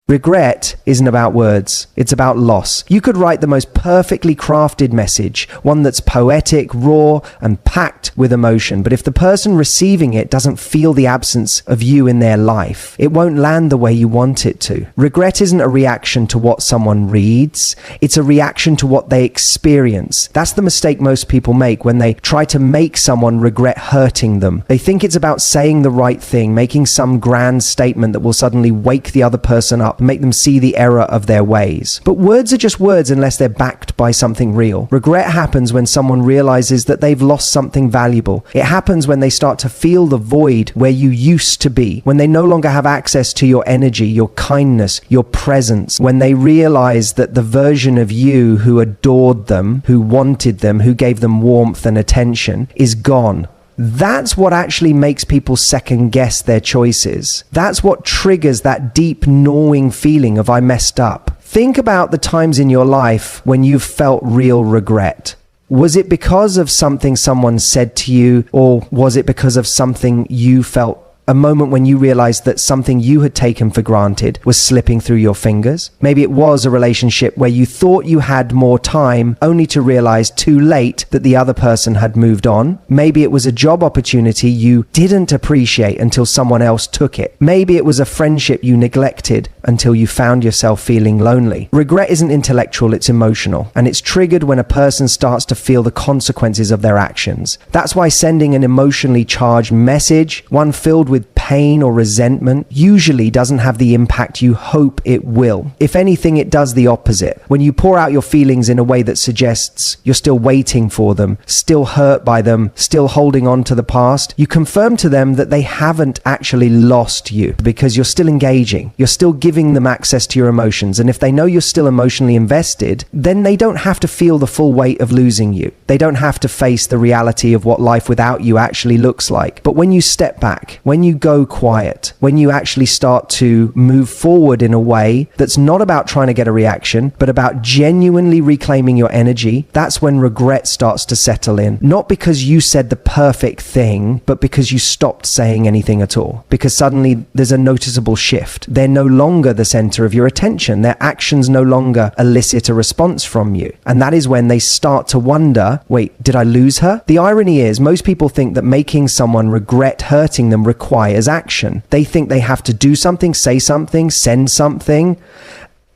Regret isn't about words, it's about loss. You could write the most perfectly crafted message, one that's poetic, raw, and packed with emotion, but if the person receiving it doesn't feel the absence of you in their life, it won't land the way you want it to. Regret isn't a reaction to what someone reads, it's a reaction to what they experience. That's the mistake most people make when they try to make someone regret hurting them. They think it's about saying the right thing, making some grand statement that will suddenly wake the other person up, make them see the error of their ways. But words are just words unless they're backed by something real. Regret happens when someone realizes that they've lost something valuable. It happens when they start to feel the void where you used to be, when they no longer have access to your energy, your kindness, your presence, when they realize that the version of you who adored them, who wanted them, who gave them warmth and attention is gone. That's what actually makes people second guess their choices. That's what triggers that deep gnawing feeling of I messed up. Think about the times in your life when you've felt real regret. Was it because of something someone said to you, or was it because of something you felt? A moment when you realized that something you had taken for granted was slipping through your fingers. Maybe it was a relationship where you thought you had more time, only to realize too late that the other person had moved on. Maybe it was a job opportunity you didn't appreciate until someone else took it. Maybe it was a friendship you neglected until you found yourself feeling lonely. Regret isn't intellectual, it's emotional, and it's triggered when a person starts to feel the consequences of their actions. That's why sending an emotionally charged message, one filled with pain or resentment, usually doesn't have the impact you hope it will. If anything, it does the opposite. When you pour out your feelings in a way that suggests you're still waiting for them, still hurt by them, still holding on to the past, you confirm to them that they haven't actually lost you because you're still engaging. You're still giving them access to your emotions. And if they know you're still emotionally invested, then they don't have to feel the full weight of losing you. They don't have to face the reality of what life without you actually looks like. But when you step back, when you go quiet, when you actually start to move forward in a way that's not about trying to get a reaction, but about genuinely reclaiming your energy, that's when regret starts to settle in. Not because you said the perfect thing, but because you stopped saying anything at all. Because suddenly there's a noticeable shift. They're no longer the center of your attention. Their actions no longer elicit a response from you. And that is when they start to wonder, wait, did I lose her? The irony is most people think that making someone regret hurting them requires action. They think they have to do something, say something, send something.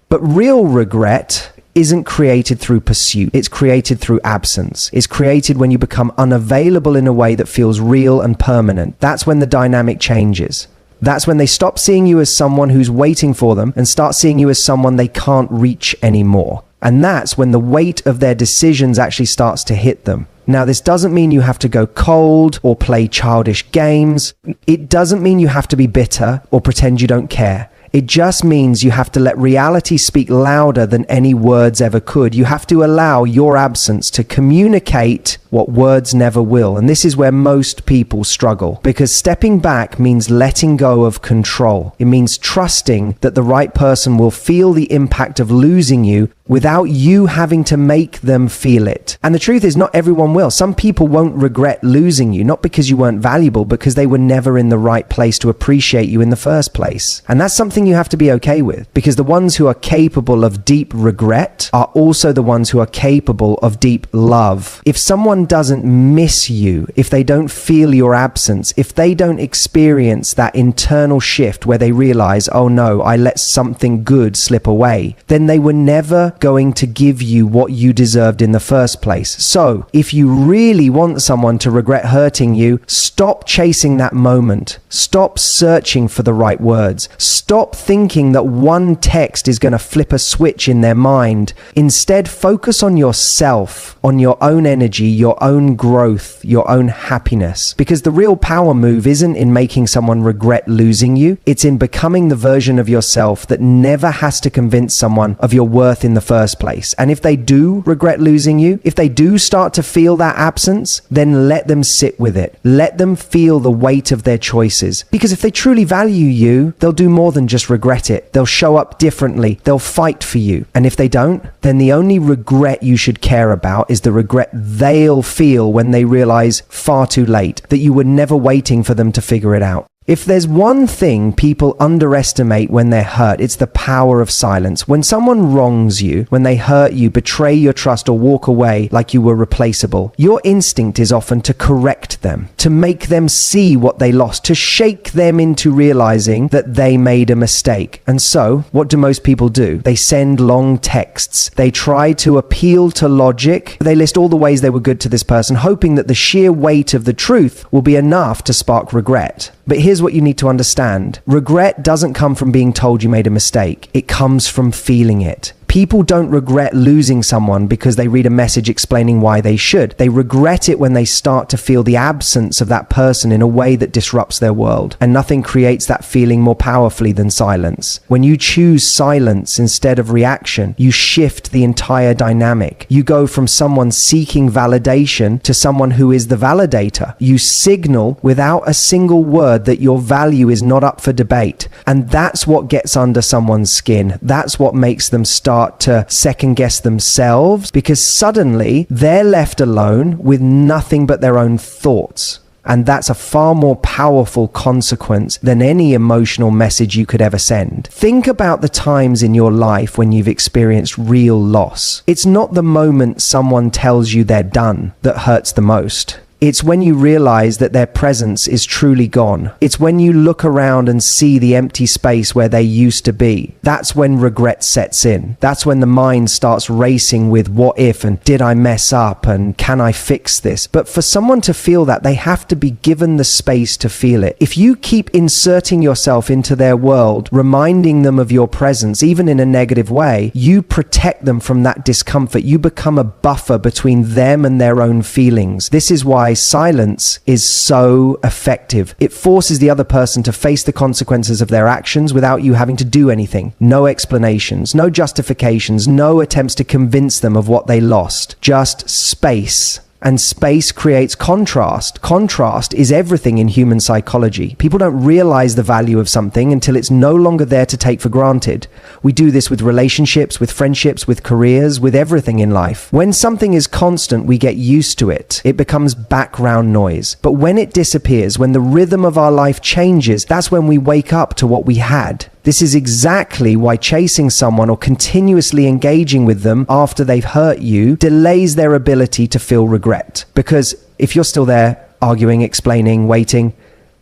But real regret isn't created through pursuit. It's created through absence. It's created when you become unavailable in a way that feels real and permanent. That's when the dynamic changes. That's when they stop seeing you as someone who's waiting for them and start seeing you as someone they can't reach anymore. And that's when the weight of their decisions actually starts to hit them. Now, this doesn't mean you have to go cold or play childish games. It doesn't mean you have to be bitter or pretend you don't care. It just means you have to let reality speak louder than any words ever could. You have to allow your absence to communicate what words never will. And this is where most people struggle, because stepping back means letting go of control. It means trusting that the right person will feel the impact of losing you without you having to make them feel it. And the truth is, not everyone will. Some people won't regret losing you, not because you weren't valuable, because they were never in the right place to appreciate you in the first place. And that's something you have to be okay with, because the ones who are capable of deep regret are also the ones who are capable of deep love. If someone doesn't miss you, if they don't feel your absence, if they don't experience that internal shift where they realize, oh no, I let something good slip away, then they were never going to give you what you deserved in the first place. So if you really want someone to regret hurting you, stop chasing that moment. Stop searching for the right words. Stop thinking that one text is going to flip a switch in their mind. Instead, focus on yourself, on your own energy, your own growth, your own happiness. Because the real power move isn't in making someone regret losing you. It's in becoming the version of yourself that never has to convince someone of your worth in the first place. And if they do regret losing you, if they do start to feel that absence, then let them sit with it. Let them feel the weight of their choices. Because if they truly value you, they'll do more than just regret it. They'll show up differently. They'll fight for you. And if they don't, then the only regret you should care about is the regret they'll feel when they realize far too late that you were never waiting for them to figure it out. If there's one thing people underestimate when they're hurt, it's the power of silence. When someone wrongs you, when they hurt you, betray your trust, or walk away like you were replaceable, your instinct is often to correct them, to make them see what they lost, to shake them into realizing that they made a mistake. And so, what do most people do? They send long texts. They try to appeal to logic. They list all the ways they were good to this person, hoping that the sheer weight of the truth will be enough to spark regret. But here's what you need to understand. Regret doesn't come from being told you made a mistake. It comes from feeling it. People don't regret losing someone because they read a message explaining why they should. They regret it when they start to feel the absence of that person in a way that disrupts their world. And nothing creates that feeling more powerfully than silence. When you choose silence instead of reaction, you shift the entire dynamic. You go from someone seeking validation to someone who is the validator. You signal without a single word that your value is not up for debate. And that's what gets under someone's skin. That's what makes them start to second guess themselves, because suddenly they're left alone with nothing but their own thoughts. And that's a far more powerful consequence than any emotional message you could ever send. Think about the times in your life when you've experienced real loss. It's not the moment someone tells you they're done that hurts the most. It's when you realize that their presence is truly gone. It's when you look around and see the empty space where they used to be. That's when regret sets in. That's when the mind starts racing with what if, and did I mess up, and can I fix this? But for someone to feel that, they have to be given the space to feel it. If you keep inserting yourself into their world, reminding them of your presence, even in a negative way, you protect them from that discomfort. You become a buffer between them and their own feelings. This is why silence is so effective. It forces the other person to face the consequences of their actions without you having to do anything. No explanations, no justifications, no attempts to convince them of what they lost. Just space. And space creates contrast. Contrast is everything in human psychology. People don't realize the value of something until it's no longer there to take for granted. We do this with relationships, with friendships, with careers, with everything in life. When something is constant, we get used to it. It becomes background noise. But when it disappears, when the rhythm of our life changes, that's when we wake up to what we had. This is exactly why chasing someone or continuously engaging with them after they've hurt you delays their ability to feel regret. Because if you're still there, arguing, explaining, waiting,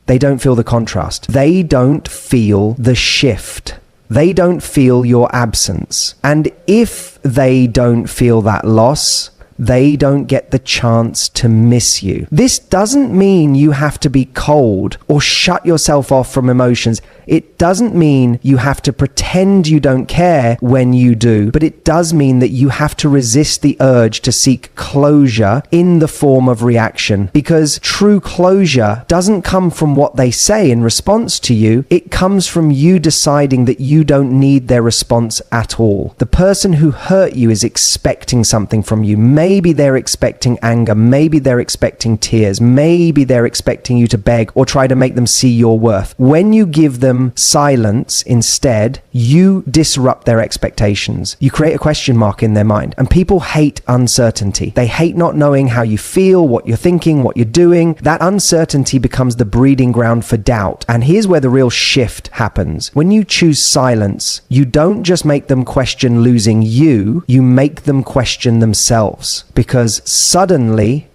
they don't feel the contrast. They don't feel the shift. They don't feel your absence. And if they don't feel that loss, they don't get the chance to miss you. This doesn't mean you have to be cold or shut yourself off from emotions. It doesn't mean you have to pretend you don't care when you do, but it does mean that you have to resist the urge to seek closure in the form of reaction, because true closure doesn't come from what they say in response to you. It comes from you deciding that you don't need their response at all. The person who hurt you is expecting something from you. Maybe they're expecting anger. Maybe they're expecting tears. Maybe they're expecting you to beg or try to make them see your worth. When you give them silence instead, you disrupt their expectations. You create a question mark in their mind. And people hate uncertainty. They hate not knowing how you feel, what you're thinking, what you're doing. That uncertainty becomes the breeding ground for doubt. And here's where the real shift happens. When you choose silence, you don't just make them question losing you, you make them question themselves. Because suddenly,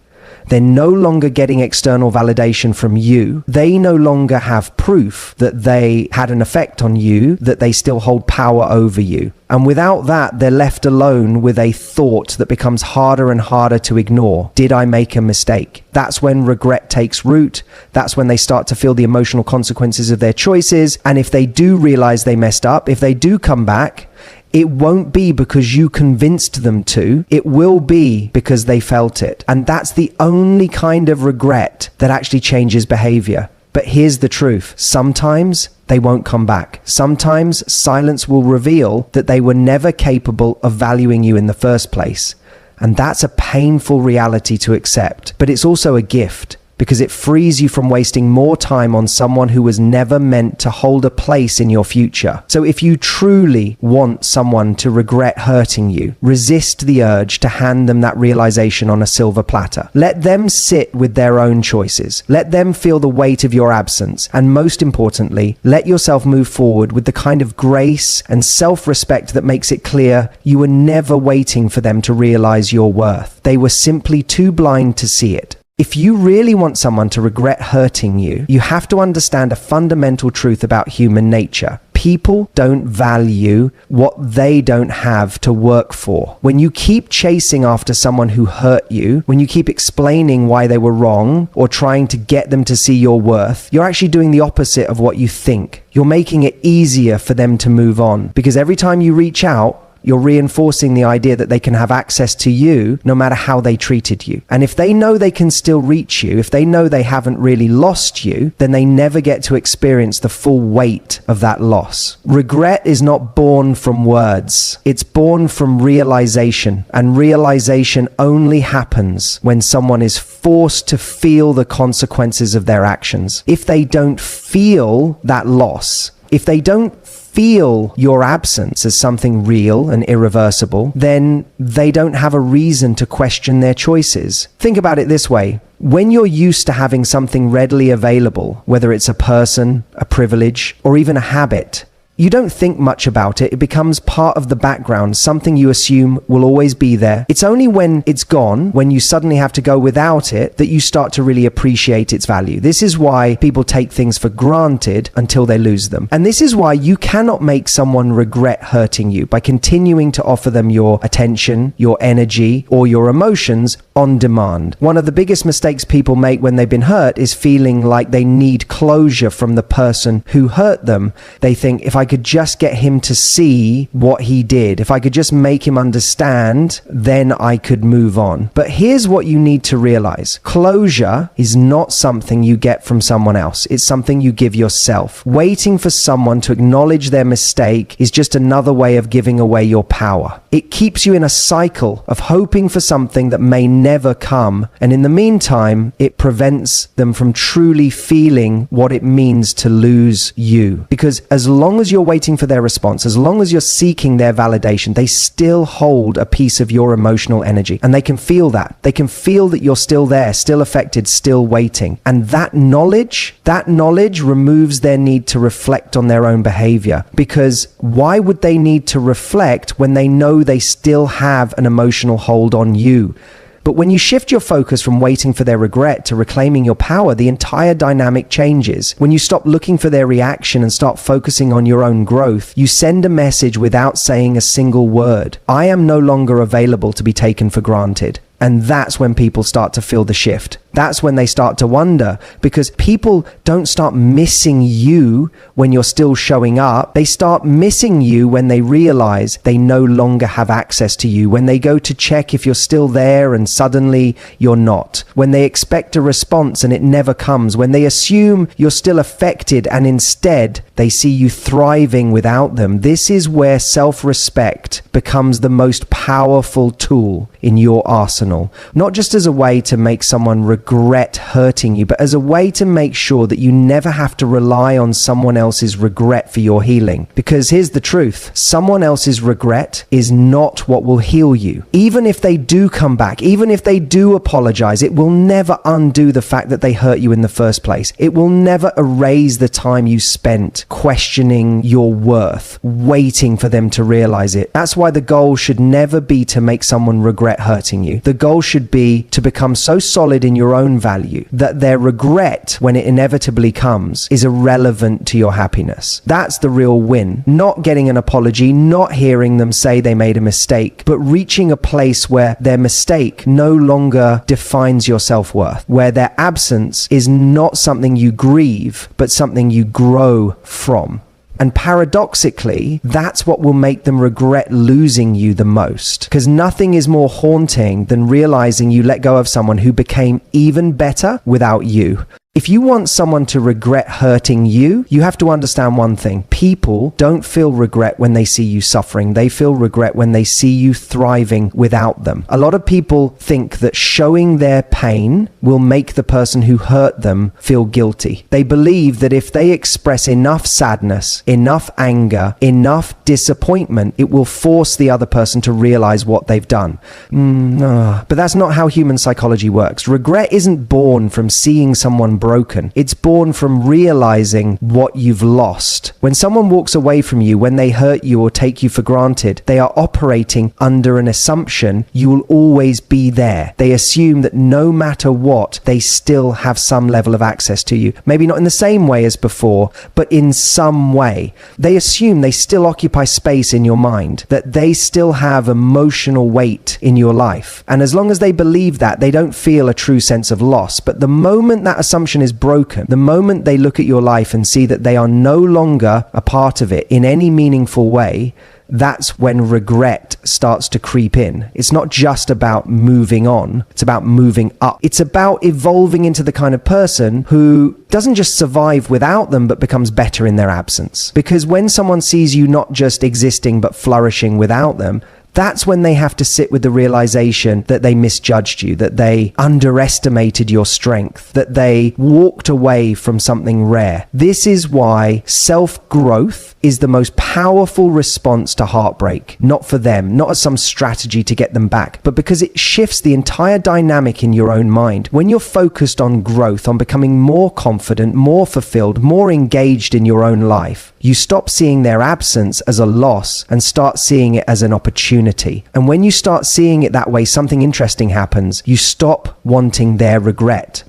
they're no longer getting external validation from you. They no longer have proof that they had an effect on you, that they still hold power over you. And without that, they're left alone with a thought that becomes harder and harder to ignore. Did I make a mistake? That's when regret takes root. That's when they start to feel the emotional consequences of their choices. And if they do realize they messed up, if they do come back, it won't be because you convinced them to. It will be because they felt it. And that's the only kind of regret that actually changes behavior. But here's the truth. Sometimes they won't come back. Sometimes silence will reveal that they were never capable of valuing you in the first place. And that's a painful reality to accept. But it's also a gift. because it frees you from wasting more time on someone who was never meant to hold a place in your future. So if you truly want someone to regret hurting you, resist the urge to hand them that realization on a silver platter. Let them sit with their own choices. Let them feel the weight of your absence. And most importantly, let yourself move forward with the kind of grace and self-respect that makes it clear you were never waiting for them to realize your worth. They were simply too blind to see it. If you really want someone to regret hurting you, you have to understand a fundamental truth about human nature. People don't value what they don't have to work for. When you keep chasing after someone who hurt you, when you keep explaining why they were wrong or trying to get them to see your worth, you're actually doing the opposite of what you think. You're making it easier for them to move on, because every time you reach out, you're reinforcing the idea that they can have access to you no matter how they treated you. And if they know they can still reach you, if they know they haven't really lost you, then they never get to experience the full weight of that loss. Regret is not born from words. It's born from realization. And realization only happens when someone is forced to feel the consequences of their actions. If they don't feel that loss, if they don't feel your absence as something real and irreversible, then they don't have a reason to question their choices. Think about it this way. When you're used to having something readily available, whether it's a person, a privilege, or even a habit, you don't think much about it. It becomes part of the background, something you assume will always be there. It's only when it's gone, when you suddenly have to go without it, that you start to really appreciate its value. This is why people take things for granted until they lose them. And this is why you cannot make someone regret hurting you by continuing to offer them your attention, your energy, or your emotions on demand. One of the biggest mistakes people make when they've been hurt is feeling like they need closure from the person who hurt them. They think, if I could just get him to see what he did, if I could just make him understand, then I could move on. But here's what you need to realize. Closure is not something you get from someone else. It's something you give yourself. Waiting for someone to acknowledge their mistake is just another way of giving away your power. It keeps you in a cycle of hoping for something that may never come, and in the meantime, it prevents them from truly feeling what it means to lose you. Because as long as you're waiting for their response, as long as you're seeking their validation, they still hold a piece of your emotional energy, and they can feel that. They can feel that you're still there, still affected, still waiting. And that knowledge removes their need to reflect on their own behavior. Because why would they need to reflect when they know they still have an emotional hold on you? But when you shift your focus from waiting for their regret to reclaiming your power, the entire dynamic changes. When you stop looking for their reaction and start focusing on your own growth, you send a message without saying a single word. I am no longer available to be taken for granted. And that's when people start to feel the shift. That's when they start to wonder, because people don't start missing you when you're still showing up. They start missing you when they realize they no longer have access to you, when they go to check if you're still there and suddenly you're not, when they expect a response and it never comes, when they assume you're still affected and instead they see you thriving without them. This is where self-respect becomes the most powerful tool in your arsenal, not just as a way to make someone regret hurting you, but as a way to make sure that you never have to rely on someone else's regret for your healing. Because here's the truth, someone else's regret is not what will heal you. Even if they do come back, even if they do apologize, it will never undo the fact that they hurt you in the first place. It will never erase the time you spent questioning your worth, waiting for them to realize it. That's why the goal should never be to make someone regret hurting you. The goal should be to become so solid in your own value that their regret, when it inevitably comes, is irrelevant to your happiness. That's the real win. Not getting an apology, not hearing them say they made a mistake, but reaching a place where their mistake no longer defines your self-worth, where their absence is not something you grieve, but something you grow from. And paradoxically, that's what will make them regret losing you the most. Because nothing is more haunting than realizing you let go of someone who became even better without you. If you want someone to regret hurting you, you have to understand one thing. People don't feel regret when they see you suffering. They feel regret when they see you thriving without them. A lot of people think that showing their pain will make the person who hurt them feel guilty. They believe that if they express enough sadness, enough anger, enough disappointment, it will force the other person to realize what they've done. But that's not how human psychology works. Regret isn't born from seeing someone broken. It's born from realizing what you've lost. When someone walks away from you, when they hurt you or take you for granted, they are operating under an assumption you will always be there. They assume that no matter what, they still have some level of access to you. Maybe not in the same way as before, but in some way. They assume they still occupy space in your mind, that they still have emotional weight in your life. And as long as they believe that, they don't feel a true sense of loss. But the moment that assumption is broken, the moment they look at your life and see that they are no longer a part of it in any meaningful way, that's when regret starts to creep in. It's not just about moving on, it's about moving up. It's about evolving into the kind of person who doesn't just survive without them, but becomes better in their absence. Because when someone sees you not just existing, but flourishing without them, that's when they have to sit with the realization that they misjudged you, that they underestimated your strength, that they walked away from something rare. This is why self-growth is the most powerful response to heartbreak. Not for them, not as some strategy to get them back, but because it shifts the entire dynamic in your own mind. When you're focused on growth, on becoming more confident, more fulfilled, more engaged in your own life, you stop seeing their absence as a loss and start seeing it as an opportunity. And when you start seeing it that way, something interesting happens. You stop wanting their regret,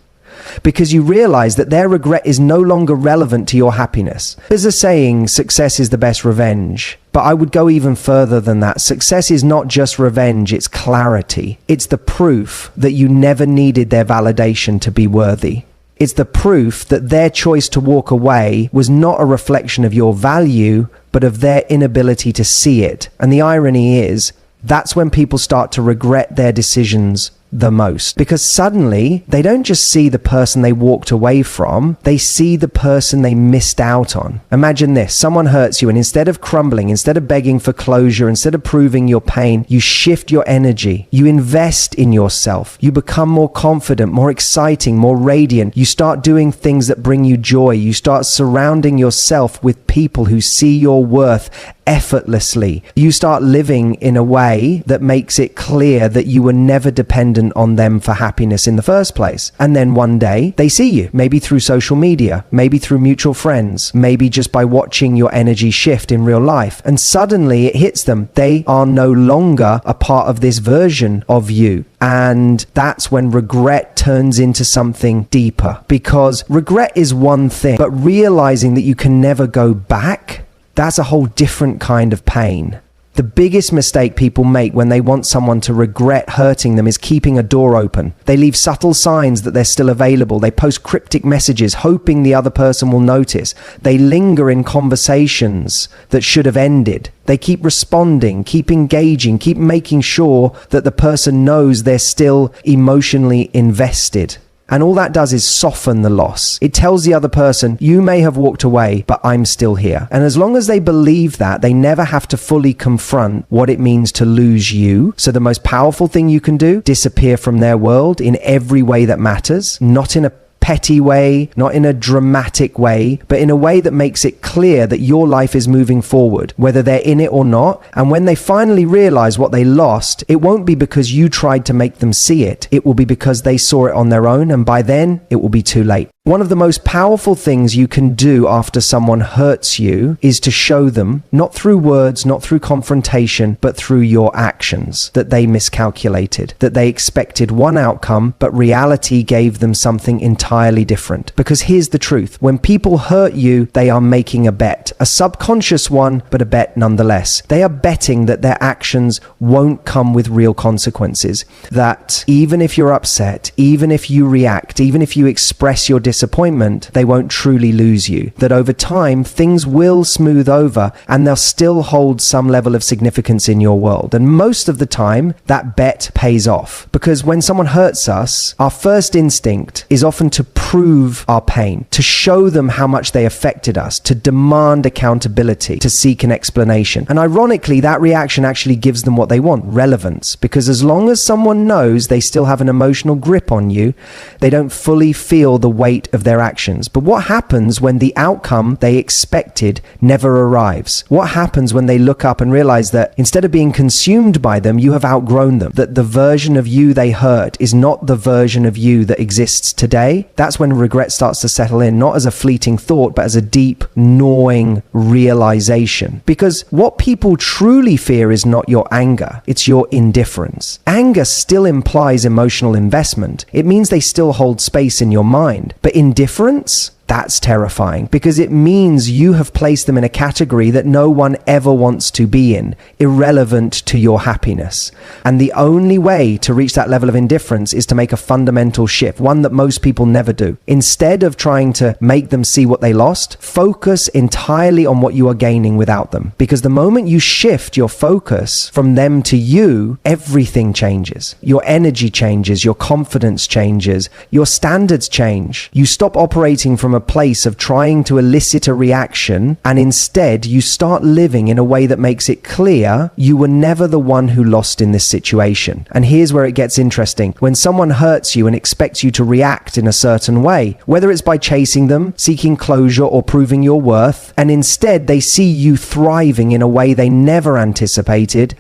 because you realize that their regret is no longer relevant to your happiness. There's a saying, success is the best revenge. But I would go even further than that. Success is not just revenge, it's clarity. It's the proof that you never needed their validation to be worthy. It's the proof that their choice to walk away was not a reflection of your value, but of their inability to see it. And the irony is, that's when people start to regret their decisions the most, because suddenly they don't just see the person they walked away from, they see the person they missed out on. Imagine this: someone hurts you, and instead of crumbling, instead of begging for closure, instead of proving your pain, you shift your energy, you invest in yourself, you become more confident, more exciting, more radiant. You start doing things that bring you joy. You start surrounding yourself with people who see your worth effortlessly. You start living in a way that makes it clear that you were never dependent on them for happiness in the first place. And then one day they see you, maybe through social media, maybe through mutual friends, maybe just by watching your energy shift in real life. And suddenly it hits them. They are no longer a part of this version of you. And that's when regret turns into something deeper, because regret is one thing, but realizing that you can never go back, that's a whole different kind of pain. The biggest mistake people make when they want someone to regret hurting them is keeping a door open. They leave subtle signs that they're still available. They post cryptic messages hoping the other person will notice. They linger in conversations that should have ended. They keep responding, keep engaging, keep making sure that the person knows they're still emotionally invested. And all that does is soften the loss. It tells the other person, you may have walked away, but I'm still here. And as long as they believe that, they never have to fully confront what it means to lose you. So the most powerful thing you can do, disappear from their world in every way that matters, not in a petty way, not in a dramatic way, but in a way that makes it clear that your life is moving forward, whether they're in it or not. And when they finally realize what they lost, it won't be because you tried to make them see it. It will be because they saw it on their own, and by then it will be too late. One of the most powerful things you can do after someone hurts you is to show them, not through words, not through confrontation, but through your actions, that they miscalculated, that they expected one outcome, but reality gave them something entirely different. Because here's the truth: when people hurt you, they are making a bet, a subconscious one, but a bet nonetheless. They are betting that their actions won't come with real consequences, that even if you're upset, even if you react, even if you express your disappointment, they won't truly lose you. That over time, things will smooth over and they'll still hold some level of significance in your world. And most of the time, that bet pays off. Because when someone hurts us, our first instinct is often to prove our pain, to show them how much they affected us, to demand accountability, to seek an explanation. And ironically, that reaction actually gives them what they want, relevance. Because as long as someone knows they still have an emotional grip on you, they don't fully feel the weight of their actions. But what happens when the outcome they expected never arrives? What happens when they look up and realize that instead of being consumed by them, you have outgrown them? That the version of you they hurt is not the version of you that exists today? That's when regret starts to settle in, not as a fleeting thought, but as a deep, gnawing realization. Because what people truly fear is not your anger, it's your indifference. Anger still implies emotional investment. It means they still hold space in your mind. But indifference? That's terrifying because it means you have placed them in a category that no one ever wants to be in, irrelevant to your happiness. And the only way to reach that level of indifference is to make a fundamental shift, one that most people never do. Instead of trying to make them see what they lost, focus entirely on what you are gaining without them. Because the moment you shift your focus from them to you, everything changes. Your energy changes, your confidence changes, your standards change. You stop operating from a place of trying to elicit a reaction, and instead you start living in a way that makes it clear you were never the one who lost in this situation. And here's where it gets interesting. When someone hurts you and expects you to react in a certain way, whether it's by chasing them, seeking closure, or proving your worth, and instead they see you thriving in a way they never anticipated,